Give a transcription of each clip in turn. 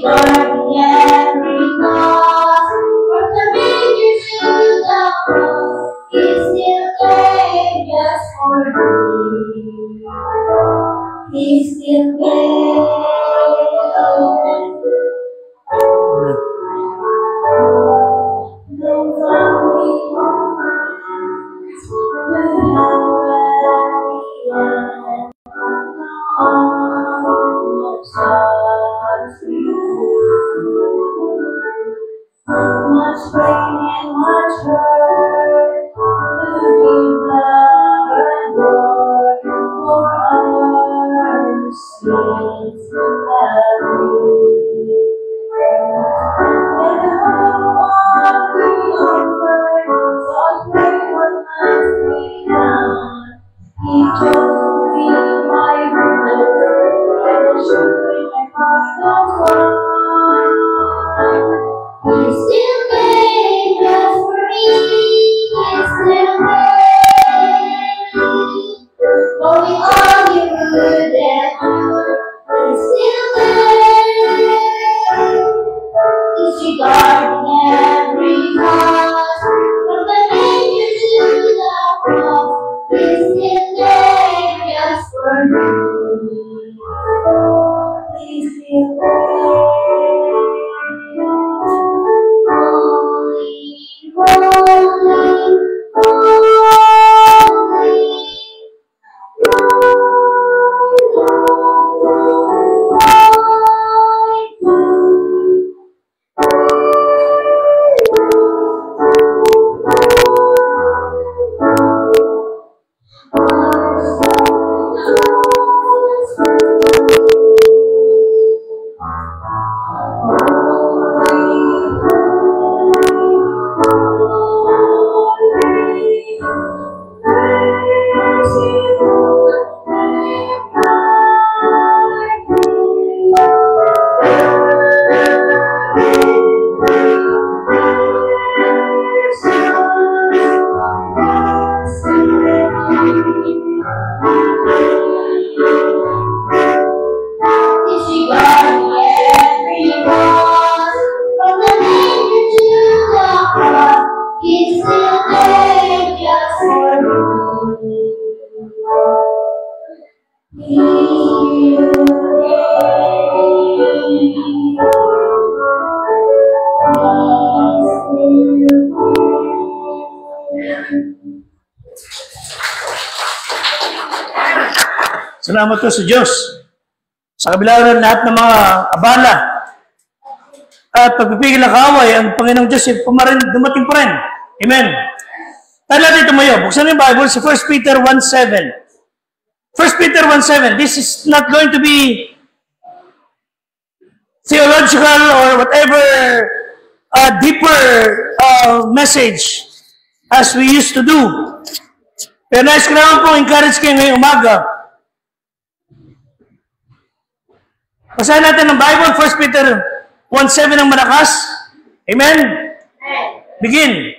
guarding every cause, from the manger to the cross. He still came just for me. He still came. Much pain and much hurt, to give love and more for our sins have you. And all we offer, so pray what must be done. He chose to be my ruler, and assuring my heart of one. He still came just for me. He still came. Knowing all you would endure. He still came. Disregarding every cause, from the manger to the cross. He still came just for me. He still came. Salamat po sa Diyos. Sa kabila ng lahat ng mga abala at pagpipigil ng kaaway, ang Panginoong Diyos dumating pa rin. Amen. Tayo natin tumayo. Buksan yung Bible sa 1 Peter 1:7. 1 Peter 1:7. This is not going to be theological or whatever deeper message as we used to do. Pero nais ko naman po encourage kayo ngayong umaga. Basahin natin ng Bible, 1 Peter 1:7 ng malakas. Amen? Begin.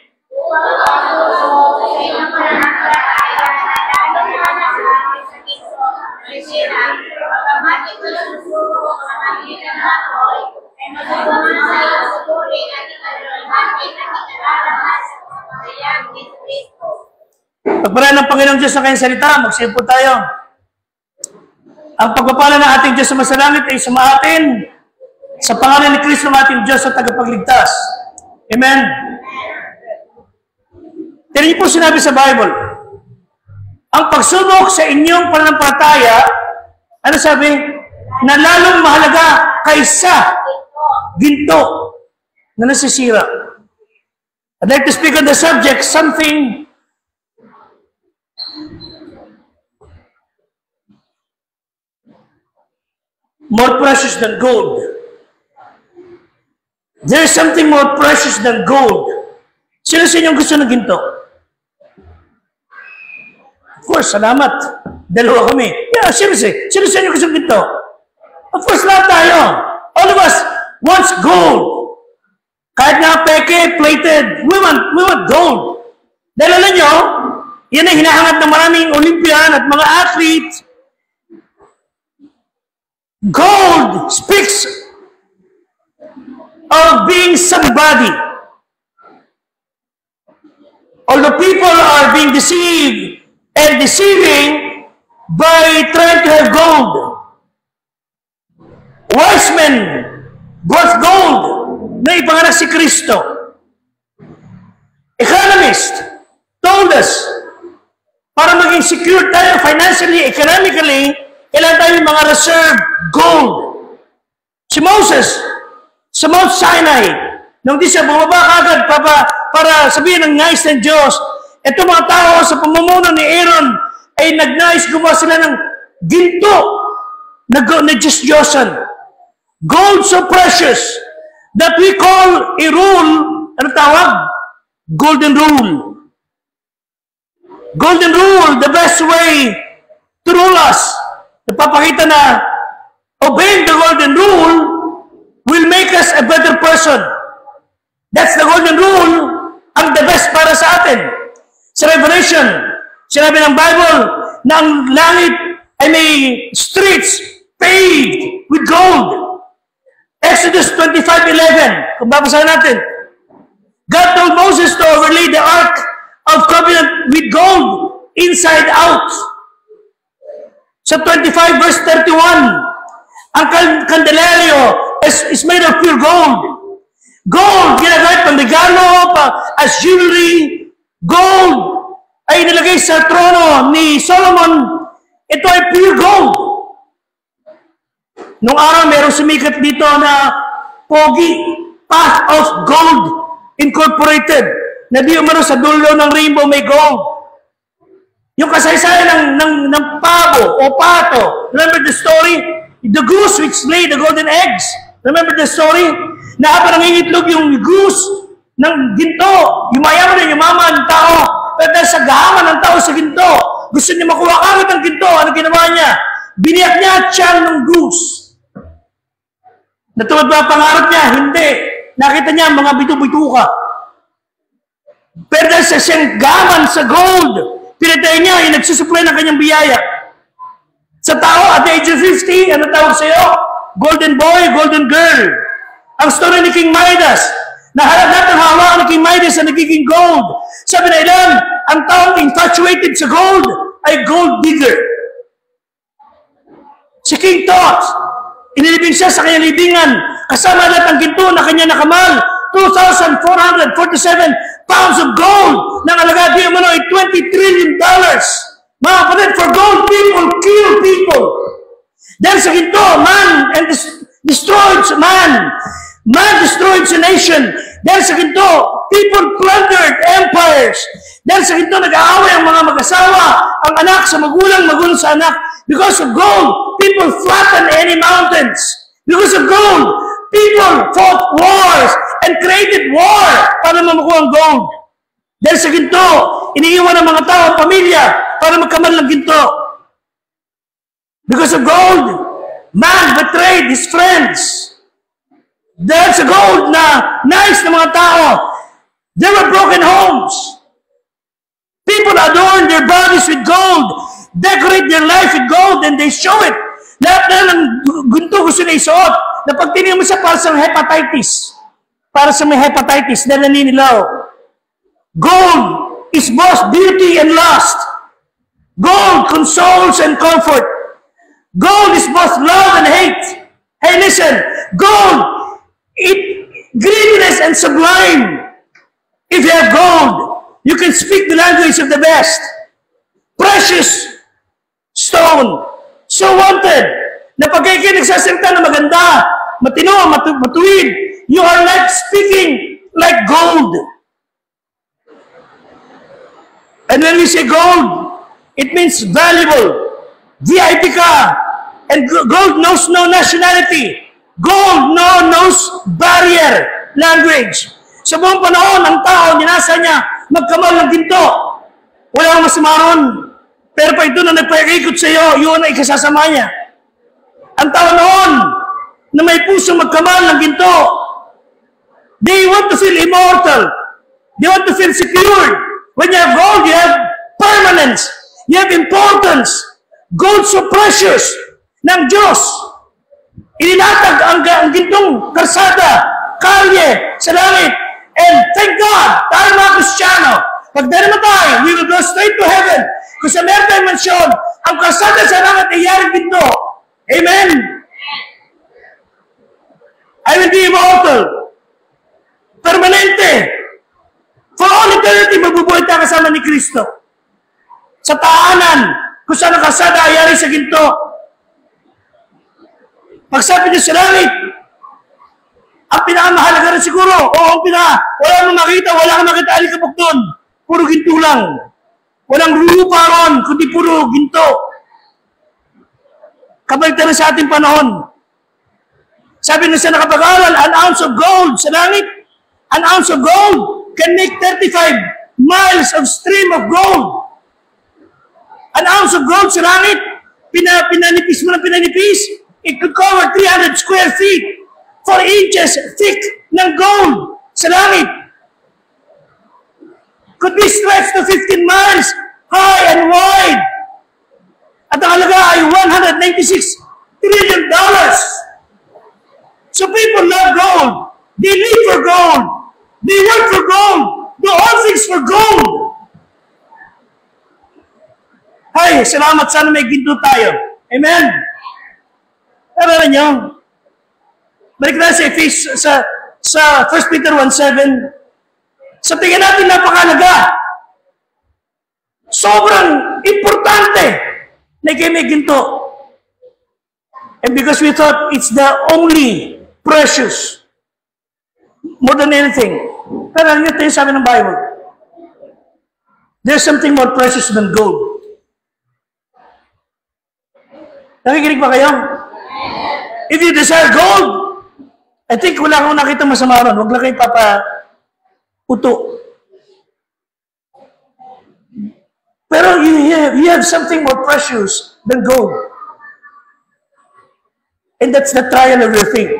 Pagpala ng Panginoong Diyos sa kanyang salita, magsipo tayo. Ang pagpapala ng ating Diyos sa masalangit ay sumaatin sa pangalan ni Kristo ng ating Diyos at tagapagligtas. Amen? Tignan niyo po sinabi sa Bible, ang pagsubok sa inyong pananampalataya, ano sabi? Na lalong mahalaga kaysa ginto na nasisira. I'd like to speak on the subject, something more precious than gold. There is something more precious than gold. Sino sa inyong gusto ng ginto? Of course, salamat. Dalawa kami. Yeah, seriously. Sino sa inyo gusto ng ginto? Of course, lahat tayo. All of us wants gold. Kahit nga peke, plated, we want gold. Dahil alam nyo, yan ang hinahangat ng maraming Olympian at mga athletes. Gold speaks of being somebody. Although people are being deceived and deceiving by trying to have gold. Wise men brought gold na ipanganak si Kristo. Economist told us, para maging secure tayo financially, economically, kailangan tayo mga reserve gold. Si Moses, sa Mount Sinai, nung di siya bumaba agad para sabihin ng nais ng Diyos, ito mga tao sa pamumuno ni Aaron ay nagnais gumawa sila ng ginto na Diyos-Diyosan. Gold so precious that we call a rule, ano tawag? Golden rule. Golden rule, the best way to rule us. Napapakita na obeying the golden rule will make us a better person. That's the golden rule, ang the best para sa atin. Sa Revelation, sinabi ng Bible na ang langit ay may streets paved with gold. Exodus 25:11, kung babasahin natin. God told Moses to overlay the Ark of Covenant with gold inside out. Sa 25 verse 31, ang candelabro is made of pure gold. Gold, ginagamit pang regalo, as jewelry. Gold ay nilagay sa trono ni Solomon. Ito ay pure gold. Nung araw, mayroong sumikat dito na pogi, Path of Gold Incorporated, na di umano sa dulo ng rainbow may gold. Yung kasaysayan ng pabo o pato, remember the story? The goose which laid the golden eggs. Remember the story? Na habang nangingitlog yung goose ng ginto, yumayaman na yumaman ng tao, pero dahil sa gahaman ng tao sa ginto, gusto niya makuha agad ng ginto, ano ginawa niya? Biniyak niya tiyan ng goose. Natuwad ba pangarap niya? Hindi. Nakita niya mga bitu-bituka. Pero dahil sa siyang gaman sa gold, pinatay niya yung nagsusupply ng kanyang biyaya. Sa tao, at the age of 50, ano tawag sa'yo? Golden boy, golden girl. Ang story ni King Midas, naharap natin hawa ni King Midas na nagiging gold. Sabi na ilan, ang taong infatuated sa gold ay gold digger. Si King Tut, inilibing siya sa kanyang libingan, kasama lahat ang ginto na kanya nakamal, 2,447 pounds of gold na ang alaga di umano ay $20 trillion. Mga kapatid, for gold, people kill people. Dahil sa ginto, man destroyed man. Man destroyed a nation. Dahil sa ginto, people plundered empires. Dahil sa ginto, nag-aaway ang mga mag-asawa, ang anak sa magulang, magulang sa anak. Because of gold, people flattened any mountains. Because of gold, people fought wars and created war para mamukuha ang gold. Dahil sa ginto, iniiwan ng mga tao ang pamilya para magkamal ng ginto. Because of gold, man betrayed his friends. Dahil sa gold na nice na mga tao, there were broken homes. People adorn their bodies with gold, decorate their life with gold, and they show it. Lahat na ng ginto gusto na isuot, na pag tinignan mo siya para sa hepatitis. Para sa may hepatitis na naninilaw. Gold is both beauty and lust. Gold consoles and comfort. Gold is both love and hate. Hey, listen, gold, greediness and sublime. If you have gold, you can speak the language of the best. Precious stone, so wanted, na pag kayo nagsasalita na maganda, matino, matuwid, you are like speaking like gold. And when we say gold, it means valuable. VIP ka. And gold knows no nationality. Gold knows barrier language. Sa buong panahon, ang tao, ninasa niya, magkamal ng ginto. Wala akong masama ron. Pero pa ito na nagpaikot sa iyo, yun ay kasasama niya. Ang tao noon, na may puso magkamal ng ginto, they want to feel immortal. They want to feel secured. When you have gold, you have permanence. You have importance. Gold so precious ng Diyos. Ininatag ang gintong karsada, kalye sa langit. And thank God, tayo mga Kristiyano, pag namatay, we will go straight to heaven. Kung sa meron tayong mansyon, ang kalsada sa langit ay yaring pinto. Amen? I will be immortal. Permanente. For all eternity, mabubuhay tayo kasama ni Kristo. Sa tahanan, kung saan ang kalsada ay yari sa ginto. Pagsabi niya sa langit, ang pinakamahalaga rin siguro, wala kang makita alikabok doon. Puro ginto lang. Walang lupa ron, kundi puro ginto. Kabalitan na sa ating panahon. Sabi na sa nakapag-aral, an ounce of gold sa langit, an ounce of gold can make 35 miles of stream of gold. An ounce of gold sa langit, pinanipis mo na pinanipis, it could cover 300 square feet, 4 inches thick ng gold sa langit. Could be stretched to 15 miles high and wide. At ang halaga ay $196 trillion. So people love gold. They live for gold. They work for gold. Do all things for gold. Ay, salamat, sana may ginto tayo. Amen. Tara nyo. Balik na sa 1 Peter 1:7. Sa tingin natin napakalaga. Sobrang importante na may ginto. And because we thought it's the only precious, more than anything. Pero ano ito yung sabi ng Bible? There's something more precious than gold. Nakikinig ba kayo? If you desire gold, I think wala akong nakita masama ron. Huwag lang kayo papa-uto. Pero you have something more precious than gold. And that's the trial of your faith.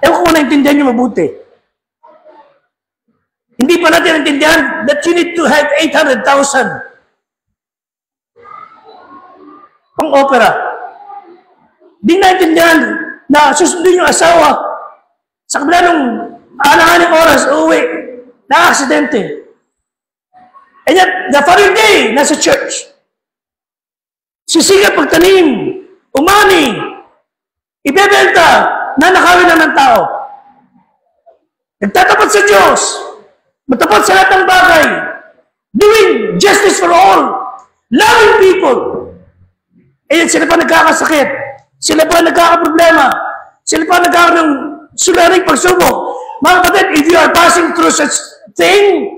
Ewan ko kung naintindihan nyo mabuti. Hindi pa natin naintindihan that you need to have 800,000 pang opera. Di naintindihan na susundin yung asawa sa kabila nung alanganing oras, uuwi, na-aksidente. And yet, the following day, nasa church. Sisigat pagtanim, umani, ibebenta, nanakawin na ng tao. Nagtatapat sa Diyos, matapat sa lahat ng bagay, doing justice for all, loving people. And sila pa nagkakasakit, sila pa nagkakaproblema, sila pa nagkakaroon ng sularing pagsubok. Mga kapatid, if you are passing through such thing,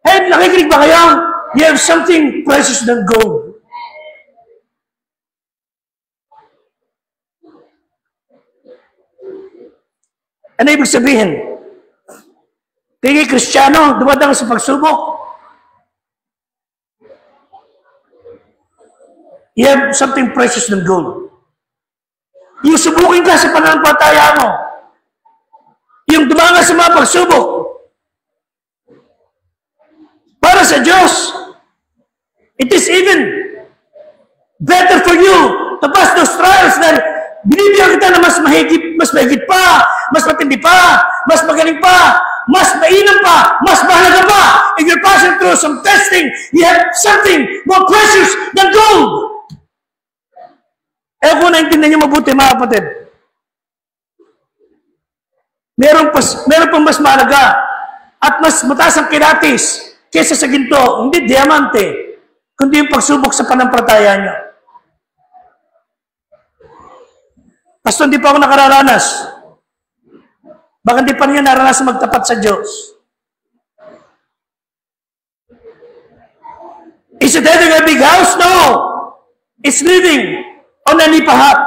and nakikinig ba kayo? You have something precious than gold. Ano ibig sabihin? Kaya Kristiyano, dumadang sa pagsubok. You have something precious than gold. Yung subukin ka sa pananampalataya mo. Yung dumanga sa mga pagsubok. Para sa Diyos, it is even better for you to pass those trials than binibigyan kita na mas mahigit pa, mas matindi pa, mas magaling pa, mas mainam pa, mas mahalaga pa. If you're passing through some testing, you have something more precious than gold. Kung naintindihan niyo mabuti, mga kapatid, meron pang mas mahalaga at mas mataas ang kilatis kaysa sa ginto, hindi diamante, kundi yung pagsubok sa panampalataya niyo. Pastor, hindi pa ako nakararanas. Baka hindi pa niya naranas magtapat sa Diyos. Is it having a big house? No. It's living on a nipahat.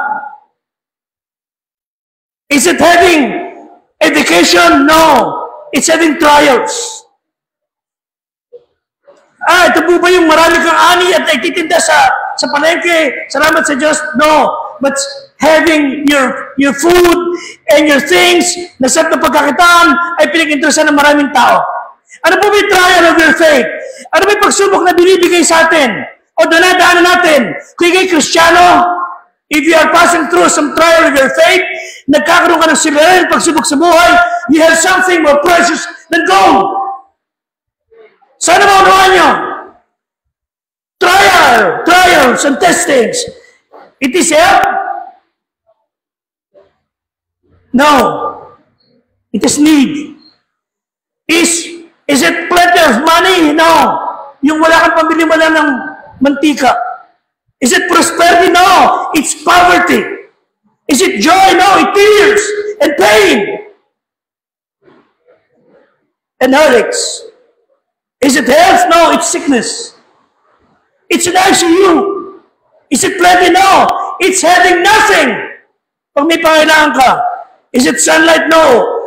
Is it having education? No. It's having trials. Ito po ba yung marami kang ani at ititinda sa palengke? Salamat sa Diyos? No. But having your food and your things na sa pagkakitaan ay pinag-interesan ng maraming tao. Ano po may trial of your faith? Ano may pagsubok na binibigay sa atin? O dinadaanan natin? Kung ikay Kristiyano, if you are passing through some trial of your faith, nagkakaroon ka ng sigarin, pagsubok sa buhay, you have something more precious than gold. Sana maunawaan nyo. Trials and testings. It is help? No. It is need. Is it plenty of money? No. Yung wala kang pambili mo lang ng mantika. Is it prosperity? No. It's poverty. Is it joy? No. It's tears and pain and heartaches. Is it health? No. It's sickness. It's an ICU. Is it plenty? No. It's having nothing. Pag may pangailangan ka. Is it sunlight? No.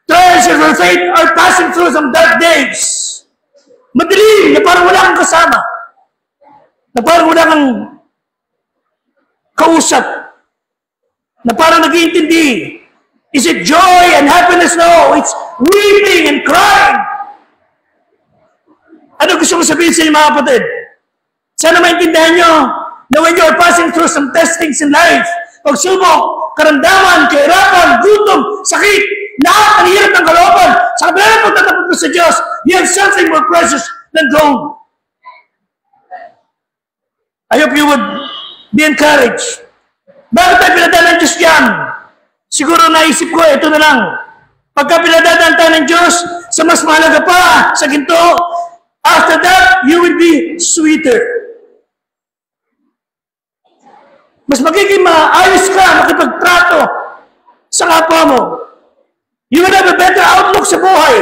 Trials of our faith are passing through some dark days. Madilim, na parang wala kang kasama. Na parang wala kang kausap. Na parang nag-iintindi. Is it joy and happiness? No. It's weeping and crying. Ano gusto ko sabihin sa inyo mga kapatid? Sana maintindihan nyo na when you are passing through some testings in life, pagsubok, karamdaman, kahirapan, gutom, sakit, lahat ang hirap ng kalooban, sa kabila ng pagtatapos mo sa Diyos, you have something more precious than gold. I hope you would be encouraged. Bakit tayo pinadala ng Diyos yan? Siguro naisip ko, ito na lang. Pagka pinadala tayo ng Diyos, sa mas mahalaga pa, sa ginto, after that, you will be sweeter. Mas magiging maayos ka, makipagtrato sa kapwa mo. You will have a better outlook sa buhay.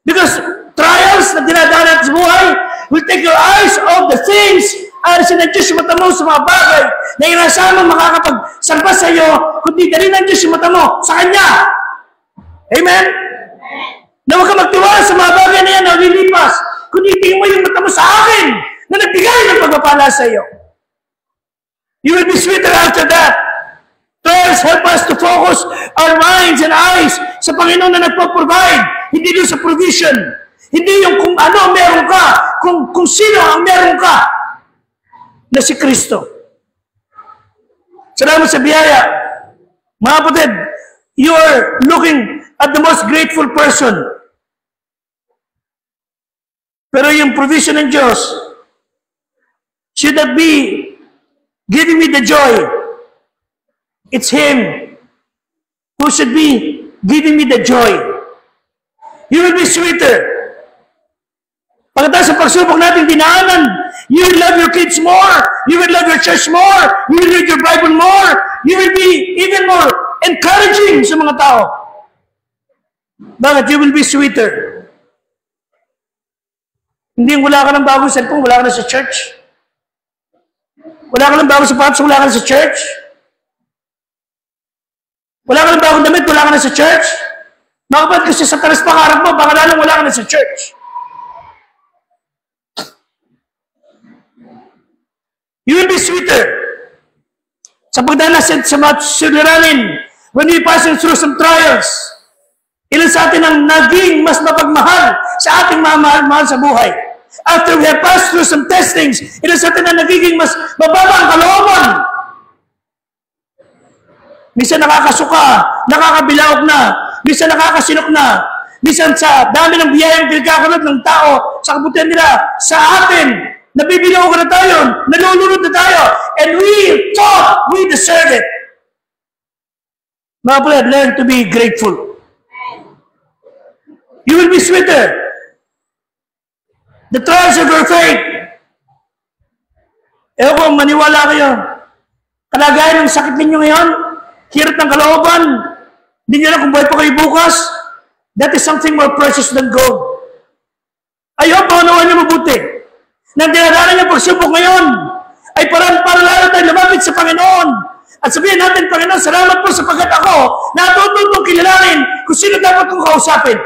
Because trials na dinadaanan sa buhay will take your eyes off the things ay sinadjust yung mata mo sa mga bagay na inasamang makakapagsampas sa iyo, kundi dali ng Diyos yung mata mo sa Kanya. Amen? Na huwag ka magtiwala sa mga bagay na yan na lilipas, kundi tingin mo yung mata mo sa akin na nagbigay ng pagpapala sa iyo. You will be sweeter after that. Trials help us to focus our minds and eyes sa Panginoon na nagpo-provide. Hindi doon sa provision. Hindi yung kung ano meron ka, kung sino ang meron ka, na si Kristo. Salamat sa biyaya. Mga kapatid, you are looking at the most grateful person. Pero yung provision ng Diyos should not be giving me the joy. It's Him who should be giving me the joy. You will be sweeter. Pagkatapos sa pagsubok natin dinaanan, you will love your kids more. You will love your church more. You will read your Bible more. You will be even more encouraging sa mga tao. Bakit? You will be sweeter. Hindi wala ka ng bagong cellphone, wala ka na sa church. Wala ka ng bagong sapatos, wala ka na sa church. Wala ka ng bagong damit, wala ka na sa church. Bakit kasi sa talas pangarap mo, baka lalong wala ka na sa church. You will be sweeter. Sa pagdanas sa mga suliranin, when we passing through some trials, ilan sa atin ang naging mas mapagmahal sa ating mahal sa buhay. After we have passed through some testings, ilan sa atin ang nagiging mas mababa ang kalooban. Minsan nakakasuka, nakakabilawag na, minsan nakakasinok na, minsan sa dami ng biyayang pinagkakalot ng tao sa kabutihan nila, sa atin, nabibilawag na tayo, nalulunod na tayo, and we thought we deserve it. Mga kapatid, learn to be grateful. You will be sweeter. The trials of your faith. Ewan ko, maniwala kayo. Kalagayan ng sakit ninyo ngayon, hirap ng kalooban, hindi nyo alam kung buhay pa kayo bukas, that is something more precious than gold. I hope maunawan nyo mabuti. Nang dinadaanan niyo pagsubok ngayon, ay para lalo tayo lumapit sa Panginoon. At sabihin natin, Panginoon, salamat po sapagkat ako natututong kilalanin kung sino dapat kong kausapin.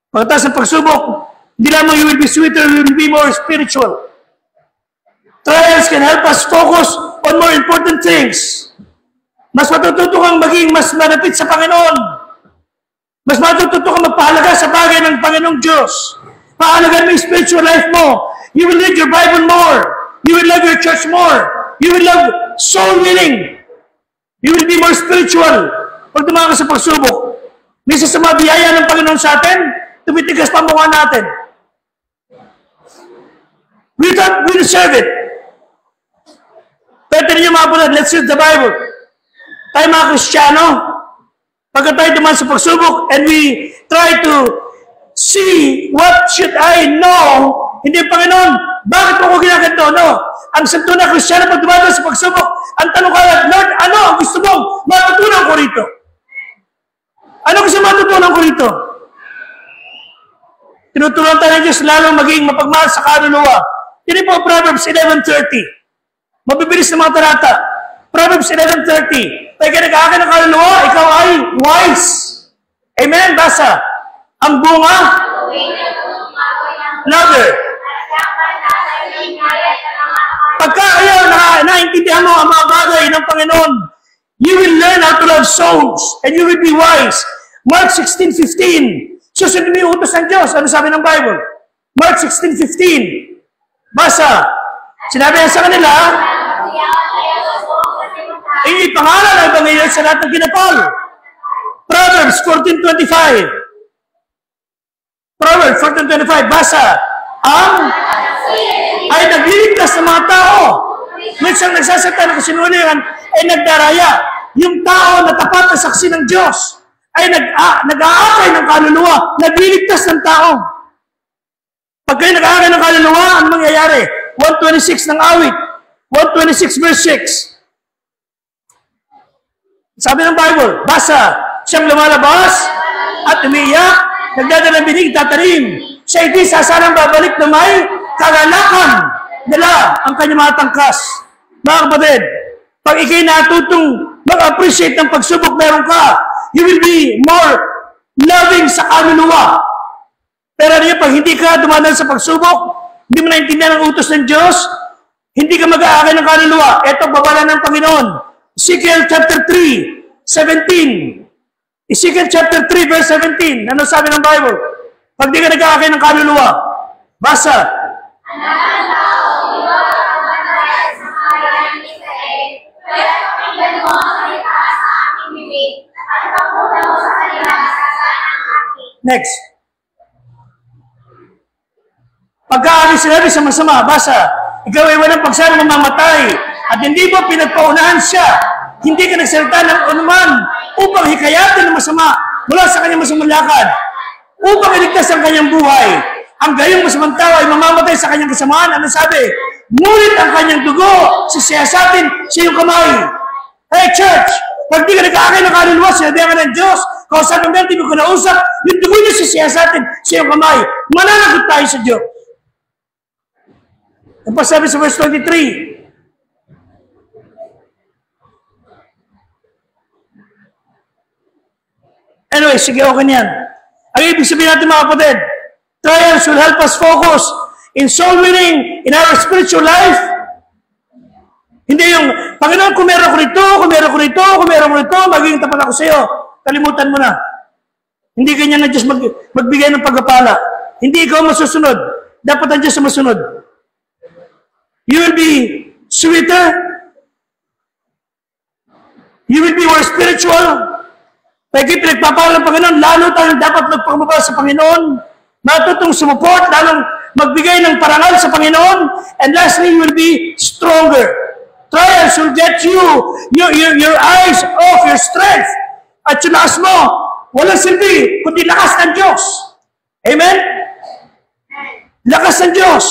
Pagkatapos ng pagsubok, hindi lamang you will be sweeter, you will be more spiritual. Trials can help us focus on more important things. Mas matututo kang maging mas malapit sa Panginoon. Mas matututo kang magpahalaga sa bagay ng Panginoong Diyos. Pahalagan mo yung spiritual life mo. You will read your Bible more. You will love your church more. You will love soul winning. You will be more spiritual. Pag dumaan ka sa pagsubok, minsan sa mga biyaya ng Panginoon sa atin, tumitigas pa mukha natin. We deserve it. Pero tingnan niyo mga kapatid, let's read the Bible. Tayo mga Kristiyano, pagka tayo dumaan sa pagsubok and we try to see what should I know, hindi Panginoon, bakit mo ko ginaganto? No. Ang santo na Kristiyano pag dumaan sa pagsubok, ang tanong ka, Lord, ano ang gusto mong matutunan ko rito? Ano gusto matutunan ko rito? Tinuturuan tayo ng Diyos lalong maging mapagmahal sa kaluluwa. Yun po Proverbs 11:30. Mabibilis na mga talata. Proverbs 11:30. Pag nag-aakin ng kaluluwa, ikaw ay wise. Amen? Basa. Ang bunga, louder. Pagka kayo naintindihan mo ang mga bagay ng Panginoon, you will learn how to love souls and you will be wise. Mark 16:15. Susunod mo yung utos ng Diyos. Ano sabi ng Bible? Mark 16:15. Basa. Sinabi niya sa kanila, pangalan ang Ebanghelyo sa lahat ng ginapal. Proverbs 14:25. Proverbs 14:25. Basa. Ang ay nagliligtas ng mga tao. Minsan nagsasata ng kasinungalingan ay nagdaraya. Yung tao na tapat na saksi ng Diyos ay nag-aakay ng kaluluwa, nagliligtas ng tao. Pag kayo nag-aakay ng kaluluwa, ano mangyayari? 126 ng awit. 126 verse 6. Sabi ng Bible, basa, siyang lumalabas at umiiyak, nagdadalang binig, tatanim. Siya hindi sasalang babalik na may kagalakan. Dala ang kanyang mga tangkas. Mga kapatid, pag ikay natutong mag-appreciate ng pagsubok meron ka, you will be more loving sa kaluluwa. Pero niyo, pag hindi ka dumadaan sa pagsubok, hindi mo naintindihan ang utos ng Diyos, hindi ka mag-aakay ng kaluluwa. Ito, babala ng Panginoon. Ezekiel chapter 3:17. Ezekiel chapter 3 verse 17. Ano sabi ng Bible? Pag di ka nag-aakay ng kaluluwa, basa. Next. Pagka sinabi sa masama, basa, ikaw ay walang pagsarang mamamatay at hindi mo pinagpaunahan siya. Hindi ka nagsalita ng anuman upang hikayatin ng masama mula sa kanyang masamang lakad. Upang iligtas ang kanyang buhay. Ang gayong masamang tao ay mamamatay sa kanyang kasamaan. Ano sabi? Ngunit ang kanyang dugo, sisiyasatin sa iyong kamay. Hey church, pag di ka nag-aakay ng kaluluwa, sinabihan ka ng Diyos, kausapin mo, di mo ko nausap, yung dugo niya sisiyasatin sa iyong kamay. Mananagot tayo sa Diyos. Ang pasabi sa verse 23, anyway, sige, okay niyan. Ang ibig sabihin natin mga kapatid, trials will help us focus in soul winning in our spiritual life. Hindi yung, Panginoon, kung meron ko rito, kung meron ko rito, kung meron ko rito, magiging tapat ako sa iyo. Kalimutan mo na. Hindi ganyan na Diyos magbigay ng pagpapala. Hindi ikaw masusunod. Dapat ang Diyos masunod. You will be sweeter. You will be more spiritual. Pag pinagpapala ng Panginoon, lalo tayong dapat magpakababa sa Panginoon. Matutong sumuport, lalong magbigay ng parangal sa Panginoon. And lastly, you will be stronger. Trials will get you, your eyes off your strength. At yung lakas mo, walang silbi, kundi lakas ng Diyos. Amen? Lakas ng Diyos.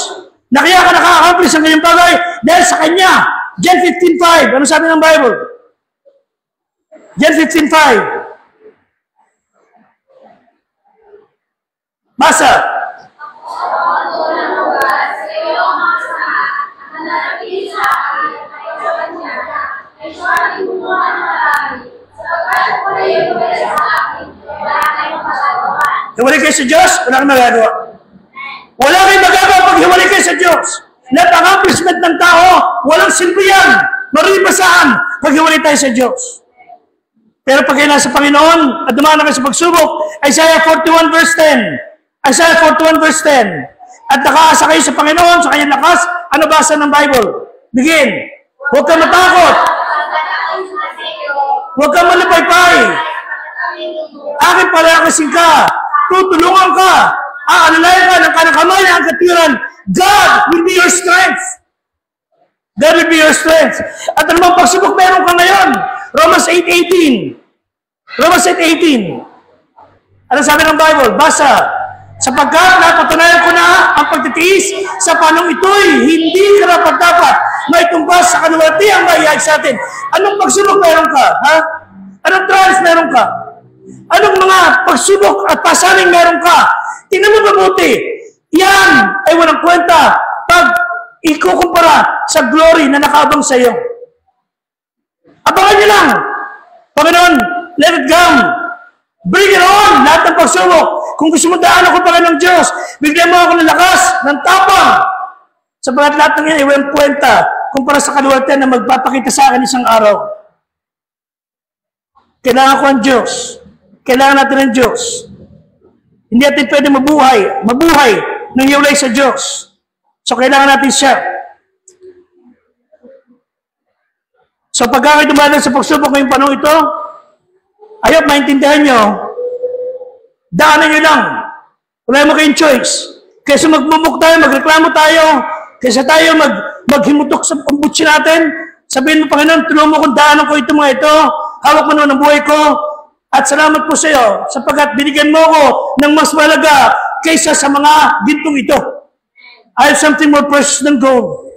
Na kaya ka nakaka-accomplish ang kanyang bagay dahil sa Kanya. John 15:5. Ano sabi ng Bible? John 15:5. Basa. Hiwalay kayo sa Diyos, wala kang magagawa. Wala kang magagawa pag hiwalay kayo sa Diyos. Lahat ang accomplishment ng tao, walang silbi yan. Maribasaan pag hiwalay tayo sa Diyos. Pero pag kayo nasa Panginoon at dumaan kayo sa pagsubok, Isaiah 41 verse 10. Isaiah 41 verse 10. At nakaasa kayo sa Panginoon, sa kanyang lakas, ano basa ng Bible? Begin. Huwag kang matakot. Huwag kang malapaypay. Akin palakasin ka. Tutulungan ka. Aalalayan ka ng kanang kamay na ang katiran. God will be your strength. God will be your strength. At anumang pagsubok meron ka ngayon. Romans 8:18. Romans 8:18. Ano sabi ng Bible? Basa. Sapagkat napatunayan ko na ang pagtitiis sa panong ito'y hindi karapat-dapat may tumbas sa kaluwalhatiang maihayag sa atin. Anong pagsubok meron ka? Ha? Anong trials meron ka? Anong mga pagsubok at pasaning meron ka? Tingnan mo mabuti. Yan ay walang kwenta pag ikukumpara sa glory na nakaabang sa iyo. Abangan niyo lang. Panginoon, let it come. Bring it on! Lahat ng pagsubok. Kung gusto mo daan ako, Panginoong Diyos, bigyan mo ako ng lakas, ng tapang. Sabagat lahat ng yan ay walang kwenta kumpara sa kaluwalhatian na magpapakita sa akin isang araw. Kailangan ko ang Diyos. Kailangan natin ang Diyos. Hindi natin pwede mabuhay nang iulay sa Diyos. So, kailangan natin siya. So, pagka kayo dumadaan sa pagsubok ngayong panahon ito, ayaw maintindihan nyo, daanan nyo lang. Wala mo kayong choice. Kaysa magmumuk tayo, magreklamo tayo, kaysa tayo maghimutok sa pambutsi natin, sabihin mo, Panginoon, tulungan mo kung daanan ko ito mga ito, hawak mo naman ang buhay ko, at salamat po sa iyo, sapagkat binigyan mo ko ng mas malaga kaysa sa mga gintong ito. I have something more precious than gold,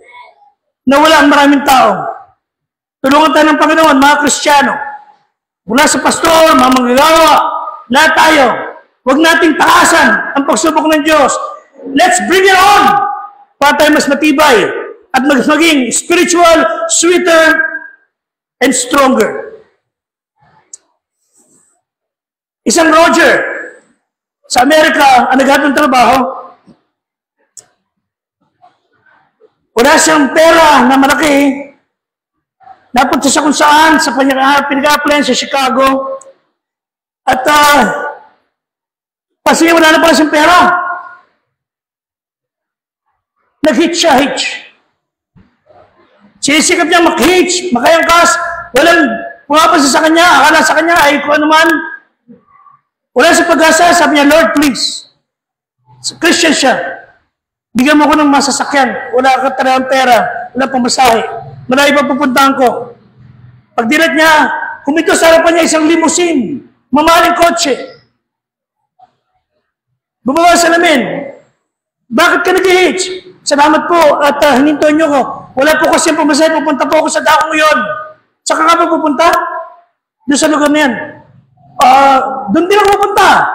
na wala ang maraming tao. Tulungan tayo ng Panginoon, mga Kristiyano, mula sa pastor, mga manggagawa, lahat tayo, huwag nating takasan ang pagsubok ng Diyos. Let's bring it on para tayo mas matibay at maging spiritual, sweeter, and stronger. Isang Roger sa Amerika ang naghahanap ng trabaho. Wala siyang pera na malaki. Napunta siya kung saan, sa pinag-a-apply sa Chicago. At kasi wala na pala siyang pera. Nag-hitch siya, hitch. Sinisikap niya mag-hitch, makayangkas. Walang pumapasa sa kanya, akala sa kanya ay kung ano man. Wala sa pag-asa, sabi niya, Lord, please. Christian siya. Bigyan mo ko ng masasakyan. Wala ka talagang pera. Wala pang masahe. Marami pa pupuntahan ko. Pag direct niya, kumito sa harapan niya isang limousine. Mamahaling kotse. Bumaba sa namin. Bakit ka nag-hitch? Salamat po at hinintuan niyo ko. Wala po kasi pamasahe. Pupunta po ako sa dako ngayon. Saka ka pa pupunta? Doon sa lugar na yan. Doon din ako pupunta.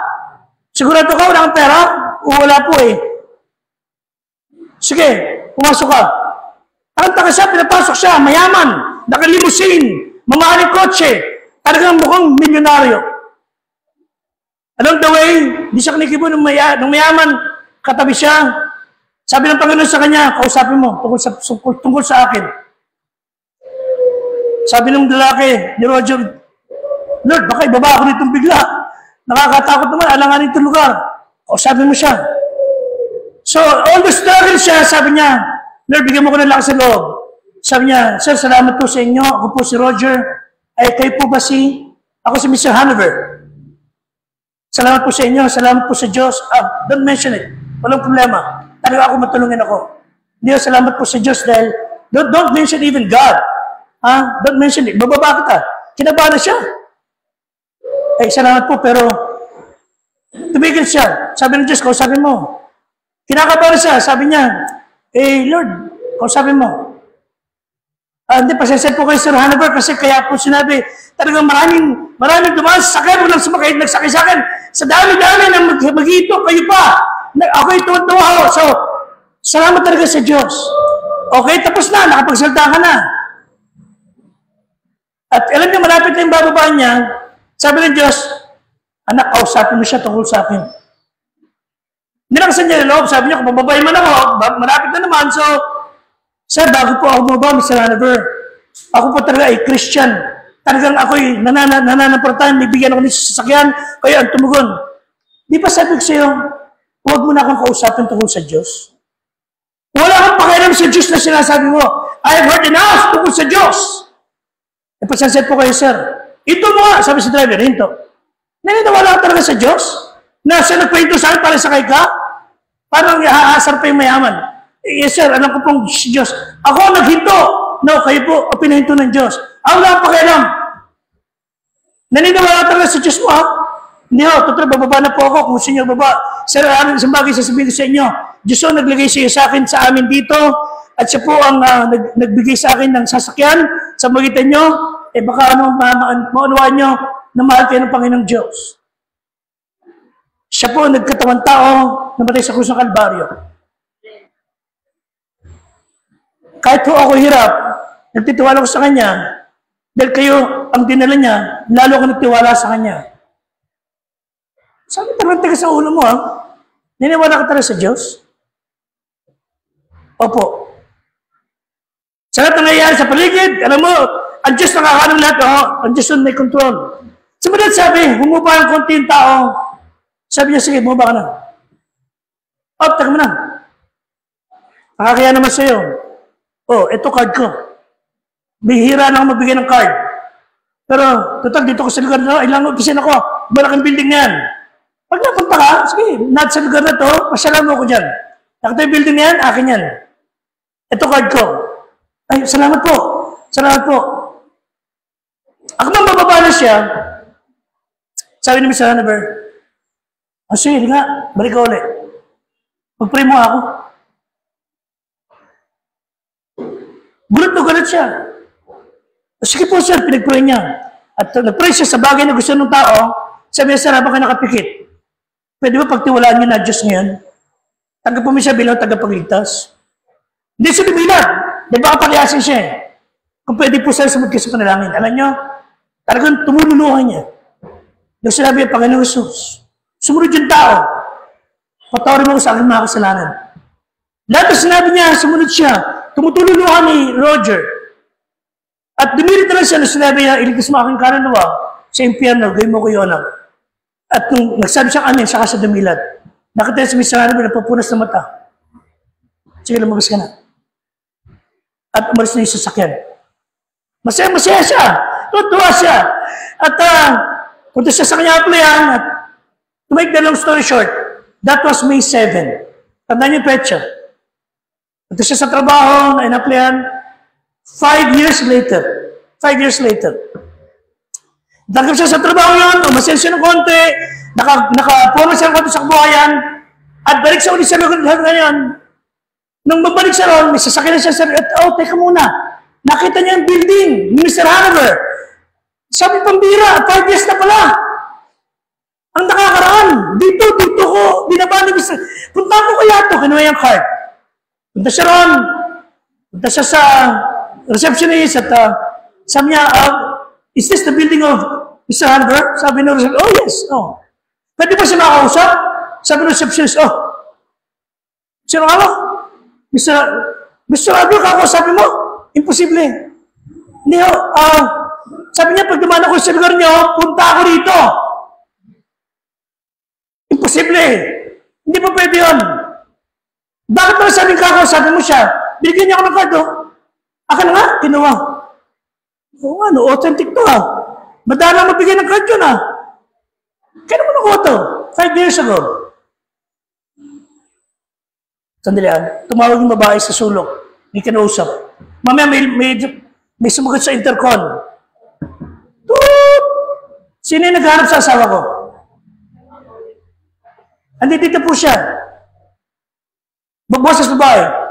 Sigurado ka, wala kang pera? O wala po eh. Sige, pumasok ka. Ang taga siya, pinapasok siya, mayaman, nakalimusin, mamahaling kotse, talagang mukhang milyonaryo. Along the way, di siya kinikibo ng mayaman, katabi siya. Sabi ng Panginoon sa kanya, kausapin mo, tungkol sa akin. Sabi ng lalaki, ni Roger, Lord, baka ibaba ako nitong bigla. Nakakatakot naman, alanganin itong lugar. Kausapin mo siya. So, all the struggle siya, sabi niya, Lord, bigyan mo ko ng lakas sa loob. Sabi niya, Sir, salamat po sa inyo. Ako po si Roger. Ay, kayo po ba ako si Mr. Hanover. Salamat po sa inyo. Salamat po sa Diyos. Don't mention it. Walang problema. Talaga ako matulungin ako. Hindi, salamat po sa Diyos dahil don't mention even God. Don't mention it. Bababa kita. Kinabahan na siya. Ay, salamat po, pero tumigil siya. Sabi ng Diyos, kausapin mo. Kinakabahan siya. Sabi niya, Lord, kausapin mo. Hindi, pasensya po kayo, Sir Hanover, kasi kaya po sinabi, talagang maraming dumaan sa sakay, walang sumakay, nagsakay sa akin. Sa dami-dami na mag-ito, kayo pa. Ako'y tuwa ako. So, salamat talaga sa Diyos. Okay, tapos na, nakapagsalita ka na. At alam niyo, malapit na yung bababaan niya, sabi ng Diyos, anak, kausapin mo siya tungkol sa akin. Nilakasan niya yung loob, sabi niya, kung bababay man ako, malapit na naman, so, Sir, bago po ako bumaba, Mr. Hanover, ako po talaga ay Christian. Talagang ako'y nananampalataya, may bigyan ako ng sasakyan, kaya ang tumugon. Di ba sabi ko sa'yo, huwag mo na akong kausapin tungkol sa Diyos. Wala kang pakialam sa Diyos na sinasabi mo. I have heard enough tungkol sa Diyos. E pasanset po kayo, sir. Ito mo nga, sabi si driver, hinto. Naniniwala ka talaga sa Diyos? Na siya nagpahinto sa akin para sakay ka? Parang haasar pa yung mayaman. Yes, sir, alam ko pong si Diyos. Ako naghinto. No, kayo po, pinahinto ng Diyos. Wala pa pakialam. Naniniwala talaga sa Diyos mo, ha? Hindi ho, totoo, bababa na po ako kung gusto niyo baba. Sir, isang bagay sasabihin ko sa inyo. Diyos ho, naglagay siya sa akin sa amin dito, at siya po ang nagbigay sa akin ng sasakyan sa magitan nyo, baka maunawaan nyo na mahal kayo ng Panginoong Diyos. Siya po nagkatawang tao, namatay sa krus ng Kalbaryo. Kahit po ako hirap, nagtitiwala ko sa Kanya, dahil kayo ang dinala niya, lalo ko nagtiwala sa Kanya. Sabi talagang taga sa ulo mo, ha? Niniwala ka talaga sa Diyos? Opo. Sa lahat ng nangyayari sa paligid, alam mo, ang Diyos nakakalam lahat, ang Diyos ang may control. Sumunod sabi, humupa ang konti yung tao. Sabi niya, sige, bumaba ka na. Taga mo na. Nakakaya naman sa'yo. Ito card ko. Bihira na ako magbigay ng card. Pero, total, dito ko sa lugar na, ilang opisin ako. Malaking building na yan. Pag napunta ka, sige, not sa lugar na to, pasyalan mo ko dyan. Nakita yung building na yan, akin yan. Ito card ko. Ay, salamat po. Salamat po. Ako nang bababa na siya, sabi ni Mr. Hanover, sige, nga, balik ka ulit. Mag-pray mo ako. Gulat na gulat siya. Sige po, sir, pinag-pray niya. At nag-pray siya sa bagay na gusto ng tao, sabi niya, sir, habang ka nakapikit, pwede ba pagtiwalaan niyo na Diyos ngayon? Tanggap po mo siya bilang tagapagligtas. Hindi siya lumilag. Di ba kapaliasin siya eh. Kung pwede po sir, sumud kayo sa panalangin. Alam niyo, talagang tumululuhan niya. Yung sinabi niya, Panginoon Jesus, sumunod yung tao. Patawarin mo ko sa aking mga kasalanan. Lahat na sinabi niya, sumunod siya. Tumutululuhan ni Roger. At dumirit na lang siya na sinabi niya, iligtas mo aking kaluluwa sa impyerno, gawin mo ko yun. At nung nagsabi siyang amin, saka sa dumilat. Nakita sa Mr. Hanover, napapunas na mata. Sige, lumabas ka na. At umalis na yung sasakyan. Masaya siya. Tuwa siya. At punta siya sa kanya applyan. At to make the long story short, that was May 7. Tandaan niyo petsa. Punta siya sa trabaho na in-applyan. 5 years later. 5 years later. Dagdag siya sa trabaho yun, umasen siya ng konti, naka-forma siya ng konti sa kabuhayan, at balik siya ulit sa lugar ngayon. Nung mabalik siya ron, may sasakyan na siya sa teka muna. Nakita niya yung building, Mr. Hanover. Sabi pambira, 5 years na pala. Ang nakakaraan, dito ko, binaba ni Mr. Punta ko kaya ito, kinuha yung card. Punta siya ron, punta siya sa receptionist, at sabi niya, is this the building of Mr. Hanover? Sabi ng receptionist, oh yes, oh. Pwede ba siya makausap? Sabi ng receptionist, sino ka mo? Mr. Hanover, kakausapin mo? Imposible. Hindi ho, sabi niya, pag dumaan ako sa lugar niyo, punta ako dito. Imposible. Hindi pa pwede yun. Bakit ba sabing kakausapin mo siya? Binigyan niya ako ng card, Aka na nga, kinuha. Authentic to Madalang mabigay ng card yun Kaya naman ako ito? 5 years ago. Sandali tumawag yung babae sa sulok. May kinausap. Mamaya may sumagot sa intercom. Toot! Sino yung naghanap sa asawa ko? Andito po siya. Boses babae.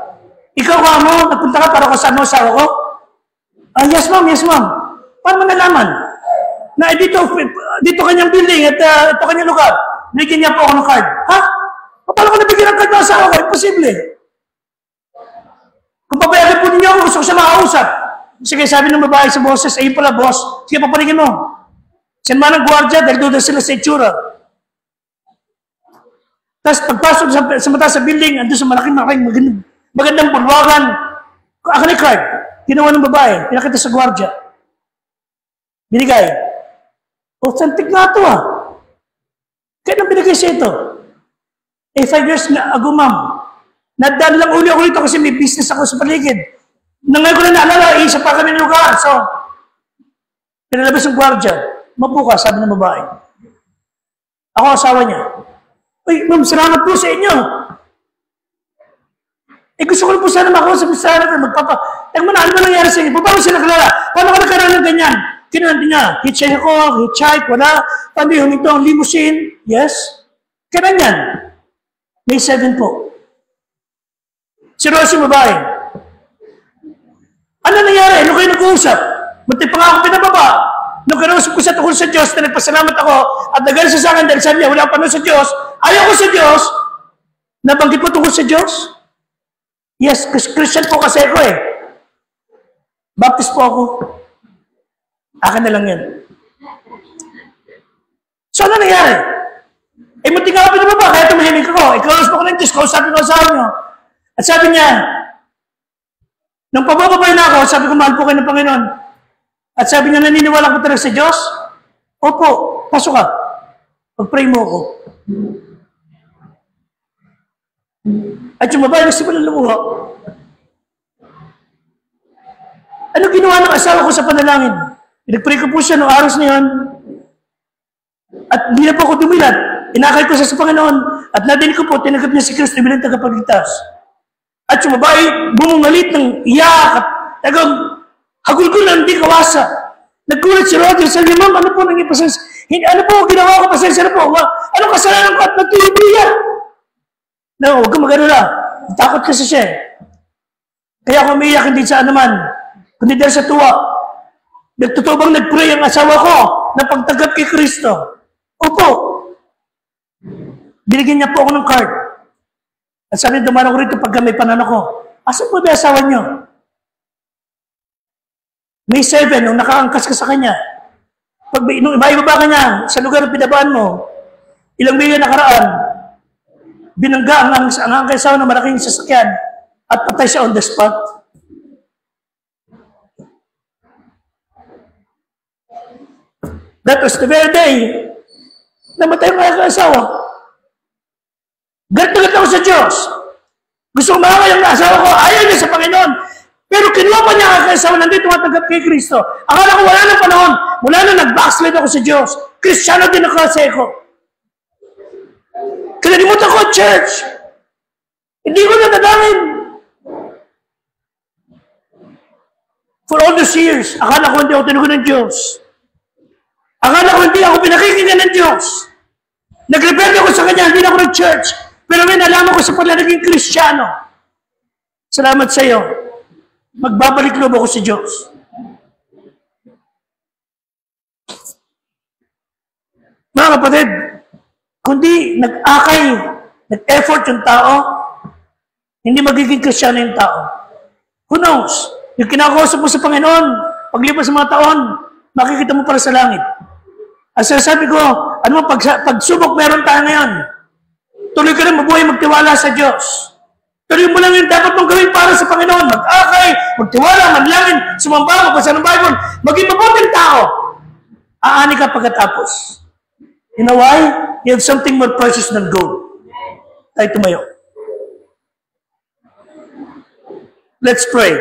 Ikaw ka mo, nagpunta ka para kasama ang asawa ko? Yes ma'am, yes ma'am. Paano mo nalaman? Na dito kanyang building at ito kanyang lugar. Bigyan niya po ako ng card. Ha? Paano ko nabigyan ng card ng asawa ko? Imposible. Kung papayagan po ninyo ako, gusto ko siya makausap. Sige, sabi ng babae sa boses, ayun pala boss, sige papaligin mo. Siyan man ang gwardiya, dahil doon sila sa itsura. Tapos pagpasok sa mata sa building, andun sa malaking magandang bulwagan. Akin ni card. Ginawa ng babae, pinakita sa gwardiya. Binigay. Authentic na ito Kaya nang binigay siya ito. 5 years ago, ma'am. Nadaan lang uli ako dito kasi may business ako sa paligid. Ngayon ko na naalala, isa pa kami ng lugar. So, pinalabas yung gwardiya. Mapo ka, sabi ng babae. Ako asawa niya. Uy, ma'am, salamat po sa inyo. Gusto ko na po sana makausap sa sana. Teka mo na, ano ba nangyari sa inyo? Paano sila kilala? Paano ka nagkaroon ng ganyan? Kinanti niya, hitchhike ako, hitchhike, wala. Paano yung huminto ang limousine? Yes. Kailan yan? May 7 po. Si Rosie babae. Ano nangyari? Ano kayo nag-uusap? Munti pa nga ako pinababa. Nung kinausap ko sa tungkol sa Diyos na nagpasalamat ako at nagalit siya sa akin dahil sabi niya, wala pa nun sa Diyos. Ayaw ko sa Diyos. Nabanggit po tungkol sa Diyos? Yes, Christian po kasi ako eh. Baptist po ako. Akin na lang yan. So ano nangyari? Munti nga ako pinababa, kaya tumahimik ako. Ikaros po ko ng Diyos, kausapin ko sa inyo. At sabi niya, nung pabababay na ako, sabi ko, mahal po kayo ng Panginoon. At sabi niya, naniniwala ko talaga sa Diyos? Opo, pasok ka. Pag-pray mo ako. At yung babae, nagsimula lumuha. Ano ginawa ng asawa ko sa panalangin? Pinag-pray ko po siya noong araw na yun. At hindi na po ako dumilat. Inakay ko siya sa Panginoon. At nadinig ko po, tinanggap niya si Kristo bilang tagapagligtas. At yung babae, bumungalit ng iyak at tagang hagulgulan, hindi kawasa. Nagkulit si Roger, sabi niya, ma'am, ano po nang ipasensya? Ano po ginawa ko, pasensya na po. Ano kasalanan ko at nagtulibiya? No, huwag kang mag-alala. Takot kasi siya. Kaya ako umiiyak hindi sa anuman, kundi dahil sa tuwa. Nagtotoo bang nag-pray ang asawa ko na pagtanggap kay Kristo? Opo. Binigyan niya po ako ng card. At sabi niya, dumaan ako rito pagka may panano ko. Asan po ba asawa niyo? May 7, nung nakaangkas ka sa kanya. Nung iba-iba ka niya sa lugar ng pinabaan mo, ilang milyon nakaraan, binangga ang asawa ng malaking sasakyan at patay siya on the spot. That was the very day namatay ang aking asawa. Galit ako sa Diyos. Gusto ko makakay ang asawa ko, ayaw niya sa Panginoon. Pero kinuha pa niya ang aking asawa, nandito matanggap kay Kristo. Akala ko wala ng panahon, mula na nag-backslide ako sa Diyos. Kristiyano din ako kasi ako. Kinalimutan ko, church. Hindi ko nadadangin. For all those years, akala ko hindi ako tinugon ng Diyos. Akala ko hindi ako pinakikinggan ng Diyos. Nag-rebelde ako sa Kanya, hindi na ako nag-church. Pero may nalaman ko sa pala naging Kristiyano. Salamat sa iyo. Magbabalik loob ako sa Diyos. Mga kapatid, kundi nag-akay, nag-effort yung tao, hindi magiging Kristiyano yung tao. Who knows? Yung kinakausap mo sa Panginoon, paglipas sa mga taon, makikita mo para sa langit. At sabi ko, ano mo, pagsubok meron tayo ngayon. Tuloy ka rin mabuhay, magtiwala sa Diyos. Tuloy mo lang yung dapat mong gawin para sa Panginoon. Mag-akay, magtiwala, manlangin, sumamba, magbasa ng Bible, maging mabuting tao. Aani ka pagkatapos. You know why? You have something more precious than gold. Tayo tumayo. Let's pray.